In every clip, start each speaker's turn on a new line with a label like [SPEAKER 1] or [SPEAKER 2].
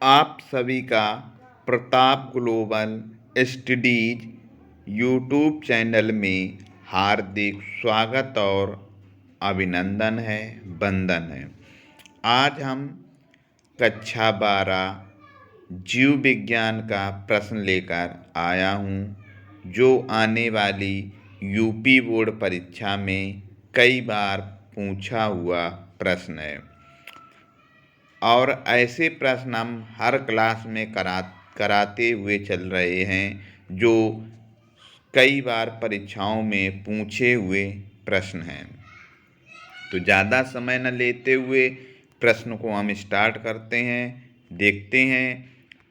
[SPEAKER 1] आप सभी का Pratap global studies YouTube channel में हार्दिक स्वागत और अभिनंदन है, वंदन है। आज हम कक्षा 12 जीव विज्ञान का प्रश्न लेकर आया हूँ, जो आने वाली यूपी बोर्ड परीक्षा में कई बार पूछा हुआ प्रश्न है और ऐसे प्रश्न हम हर क्लास में कराते हुए चल रहे हैं, जो कई बार परीक्षाओं में पूछे हुए प्रश्न हैं। तो ज़्यादा समय न लेते हुए प्रश्न को हम स्टार्ट करते हैं, देखते हैं।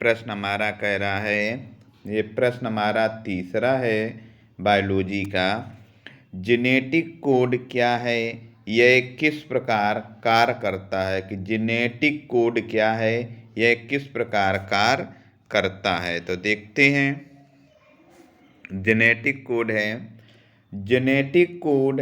[SPEAKER 1] प्रश्न हमारा कह रहा है, ये प्रश्न हमारा तीसरा है बायोलॉजी का। जेनेटिक कोड क्या है, यह किस प्रकार कार्य करता है? कि जेनेटिक कोड क्या है, यह किस प्रकार कार्य करता है? तो देखते हैं। जेनेटिक कोड है, जेनेटिक कोड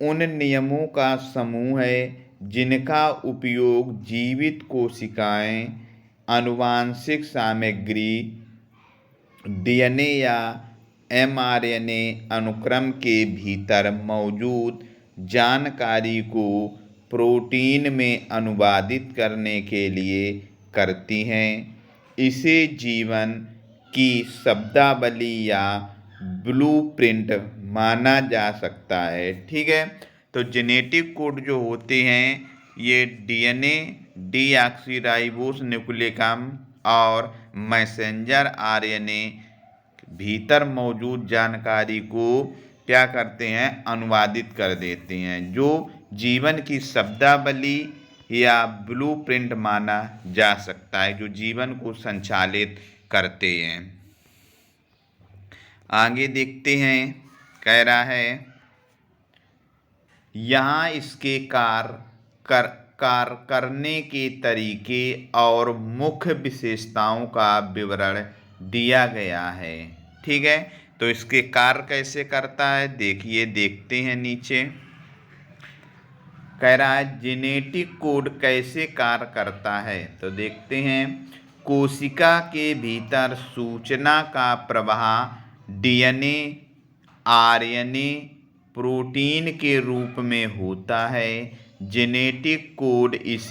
[SPEAKER 1] उन नियमों का समूह है जिनका उपयोग जीवित कोशिकाएं, आनुवांशिक सामग्री, डीएनए या एमआरएनए अनुक्रम के भीतर मौजूद जानकारी को प्रोटीन में अनुवादित करने के लिए करती हैं। इसे जीवन की शब्दावली या ब्लूप्रिंट माना जा सकता है। ठीक है, तो जेनेटिक कोड जो होते हैं, ये डीएनए, डीऑक्सीराइबोस न्यूक्लिक एसिड और मैसेंजर आरएनए भीतर मौजूद जानकारी को क्या करते हैं? अनुवादित कर देते हैं, जो जीवन की शब्दावली या ब्लूप्रिंट माना जा सकता है, जो जीवन को संचालित करते हैं। आगे देखते हैं। कह रहा है, यहाँ इसके कार्य करने के तरीके और मुख्य विशेषताओं का विवरण दिया गया है। ठीक है, तो इसके कार्य कैसे करता है, देखते हैं नीचे। कह रहा है जेनेटिक कोड कैसे कार्य करता है, तो देखते हैं। कोशिका के भीतर सूचना का प्रवाह डीएनए, आरएनए, प्रोटीन के रूप में होता है। जेनेटिक कोड इस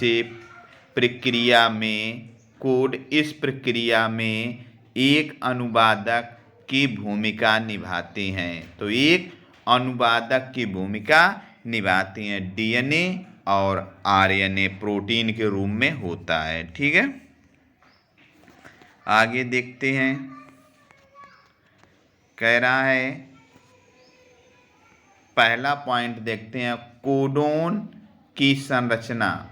[SPEAKER 1] प्रक्रिया में एक अनुवादक की भूमिका निभाते हैं। तो एक अनुवादक की भूमिका निभाते हैं। डीएनए और आरएनए प्रोटीन के रूप में होता है। ठीक है, आगे देखते हैं। कह रहा है, पहला पॉइंट देखते हैं। कोडोन की संरचना।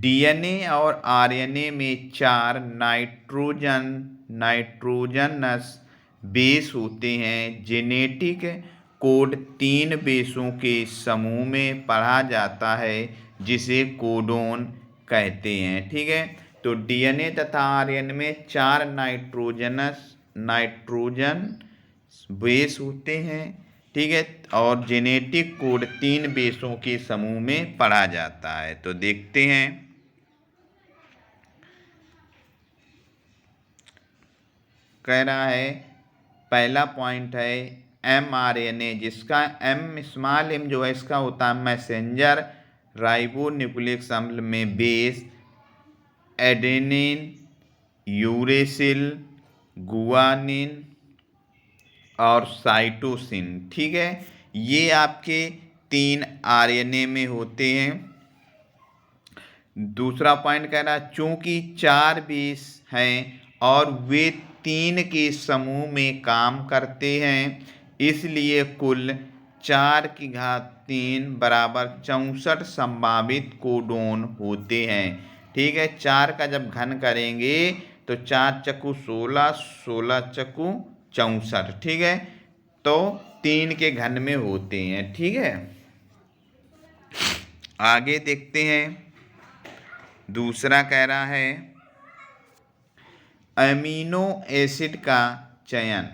[SPEAKER 1] डीएनए और आरएनए में 4 नाइट्रोजनस बेस होते हैं। जेनेटिक कोड 3 बेसों के समूह में पढ़ा जाता है, जिसे कोडोन कहते हैं। ठीक है, तो डीएनए तथा आरएनए में 4 नाइट्रोजन बेस होते हैं। ठीक है, और जेनेटिक कोड 3 बेसों के समूह में पढ़ा जाता है। तो देखते हैं। कह रहा है, पहला पॉइंट है एमआरएनए, जिसका स्मॉल एम जो है इसका होता है मैसेंजर राइबोन्यूक्लिक अम्ल में बेस, एडेनिन, यूरेसिल, गुआनिन और साइटोसिन। ठीक है, ये आपके 3 आरएनए में होते हैं। दूसरा पॉइंट कह रहा है, चूंकि 4 बेस हैं और वे 3 के समूह में काम करते हैं, इसलिए कुल 4 की घात 3 बराबर 64 संभावित कोडोन होते हैं। ठीक है, 4 का जब घन करेंगे तो 4 चक्कू 16, 16 चक्कू 64। ठीक है, तो 3 के घन में होते हैं। ठीक है, आगे देखते हैं। दूसरा कह रहा है, अमीनो एसिड का चयन।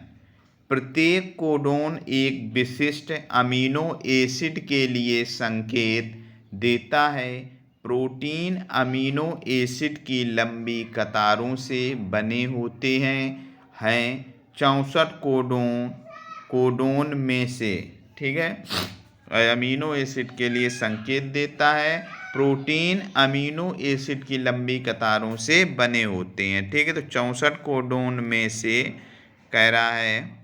[SPEAKER 1] प्रत्येक कोडोन एक विशिष्ट अमीनो एसिड के लिए संकेत देता है। प्रोटीन अमीनो एसिड की लंबी कतारों से बने होते हैं 64 कोडोन में से। ठीक है, अमीनो एसिड के लिए संकेत देता है। प्रोटीन अमीनो एसिड की लंबी कतारों से बने होते हैं। ठीक है, तो 64 कोडोन में से कह रहा है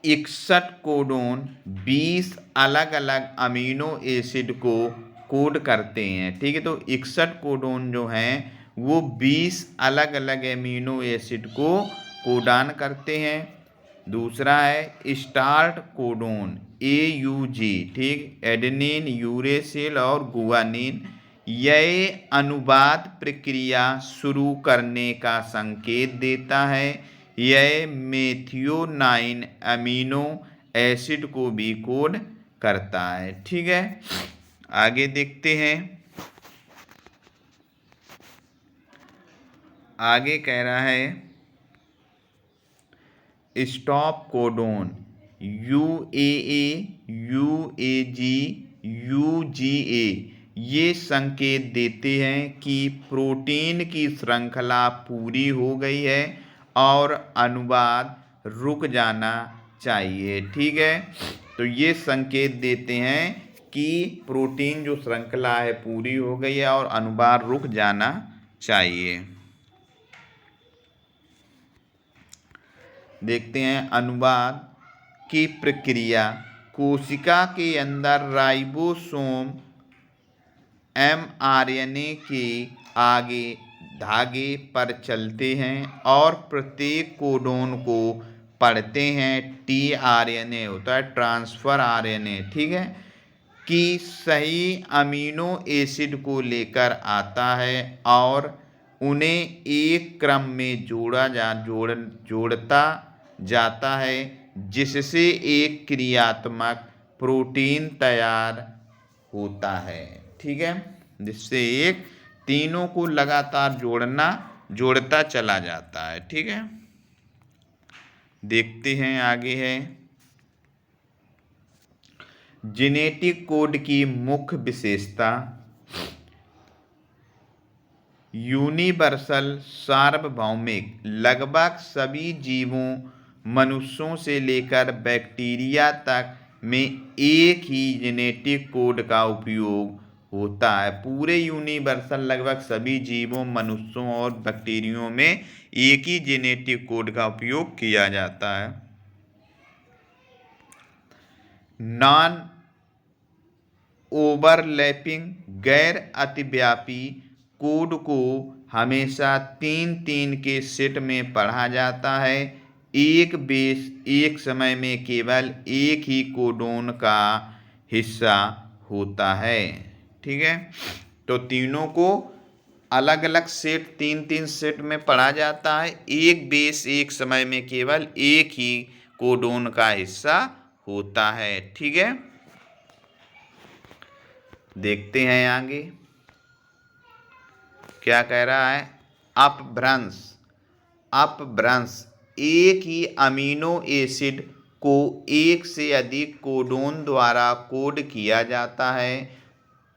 [SPEAKER 1] 61 कोडोन 20 अलग अलग अमीनो एसिड को कोड करते हैं। ठीक है, तो 61 कोडोन जो हैं वो 20 अलग अलग अमीनो एसिड को कोडान करते हैं। दूसरा है स्टार्ट कोडोन AUG, ठीक, एडेनिन, यूरेसिल और गुआनिन। यह अनुवाद प्रक्रिया शुरू करने का संकेत देता है। यह मेथियोनाइन अमीनो एसिड को भी कोड करता है। ठीक है, आगे देखते हैं। आगे कह रहा है stop codon UAA, UAG, UGA ये संकेत देते हैं कि प्रोटीन की श्रृंखला पूरी हो गई है और अनुवाद रुक जाना चाहिए। ठीक है, तो ये संकेत देते हैं कि प्रोटीन जो श्रृंखला है पूरी हो गई है और अनुवाद रुक जाना चाहिए। देखते हैं अनुवाद की प्रक्रिया। कोशिका के अंदर राइबोसोम mRNA के आगे धागे पर चलते हैं और प्रत्येक कोडोन को पढ़ते हैं। tRNA होता है ट्रांसफर RNA, ठीक है, कि सही अमीनो एसिड को लेकर आता है और उन्हें एक क्रम में जोड़ता जाता है जिससे एक क्रियात्मक प्रोटीन तैयार होता है। ठीक है, जिससे एक तीनों को लगातार जोड़ता चला जाता है। ठीक है, देखते हैं आगे है जेनेटिक कोड की मुख्य विशेषता। यूनिवर्सल सार्वभौमिक, लगभग सभी जीवों मनुष्यों से लेकर बैक्टीरिया तक में एक ही जेनेटिक कोड का उपयोग होता है। पूरे यूनिवर्सल लगभग सभी जीवों मनुष्यों और बैक्टीरियों में एक ही जेनेटिक कोड का उपयोग किया जाता है। नॉन ओवरलैपिंग, गैर अतिव्यापी कोड को हमेशा 3-3 के सेट में पढ़ा जाता है। एक बेस एक समय में केवल एक ही कोडोन का हिस्सा होता है। ठीक है, तो तीनों को अलग अलग सेट 3-3 सेट में पढ़ा जाता है। एक बेस एक समय में केवल एक ही कोडोन का हिस्सा होता है। ठीक है, देखते हैं आगे क्या कह रहा है। अपभ्रंश, एक ही अमीनो एसिड को एक से अधिक कोडोन द्वारा कोड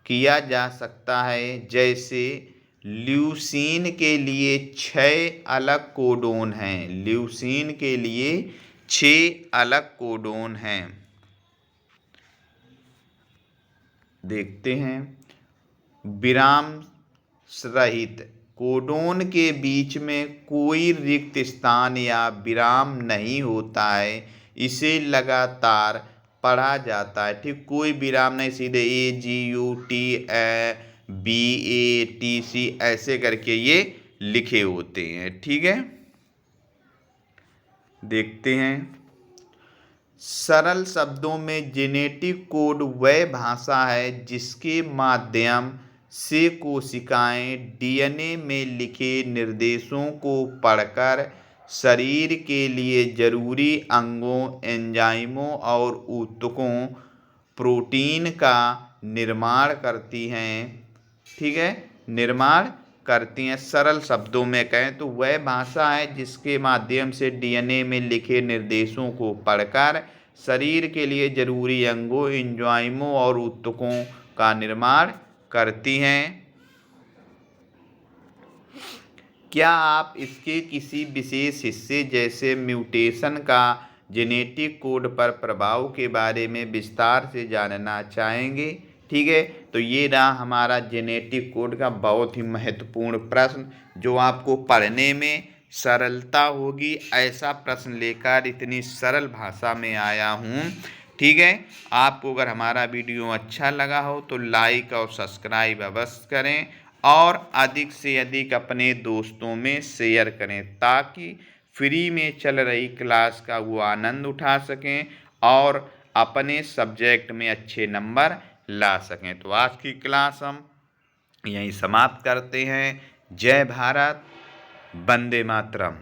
[SPEAKER 1] किया जा सकता है। जैसे ल्यूसीन के लिए 6 अलग कोडोन हैं। ल्यूसीन के लिए 6 अलग कोडोन हैं। देखते हैं विराम रहित, कोडोन के बीच में कोई रिक्त स्थान या विराम नहीं होता है, इसे लगातार पढ़ा जाता है। ठीक, कोई विराम नहीं, सीधे AGUT BATC ऐसे करके ये लिखे होते हैं। ठीक है, देखते हैं सरल शब्दों में जेनेटिक कोड वह भाषा है जिसके माध्यम से कोशिकाएं DNA में लिखे निर्देशों को पढ़कर शरीर के लिए जरूरी अंगों, एंजाइमों और ऊतकों, प्रोटीन का निर्माण करती हैं। ठीक है, निर्माण करती हैं। सरल शब्दों में कहें तो वह भाषा है जिसके माध्यम से DNA में लिखे निर्देशों को पढ़कर शरीर के लिए जरूरी अंगों, एंजाइमों और ऊतकों का निर्माण करती हैं। क्या आप इसके किसी विशेष हिस्से जैसे म्यूटेशन का जेनेटिक कोड पर प्रभाव के बारे में विस्तार से जानना चाहेंगे? ठीक है, तो ये रहा हमारा जेनेटिक कोड का बहुत ही महत्वपूर्ण प्रश्न, जो आपको पढ़ने में सरलता होगी, ऐसा प्रश्न लेकर इतनी सरल भाषा में आया हूँ। ठीक है, आपको अगर हमारा वीडियो अच्छा लगा हो तो लाइक और सब्सक्राइब अवश्य करें और अधिक से अधिक अपने दोस्तों में शेयर करें, ताकि फ्री में चल रही क्लास का वो आनंद उठा सकें और अपने सब्जेक्ट में अच्छे नंबर ला सकें। तो आज की क्लास हम यहीं समाप्त करते हैं। जय भारत, वंदे मातरम।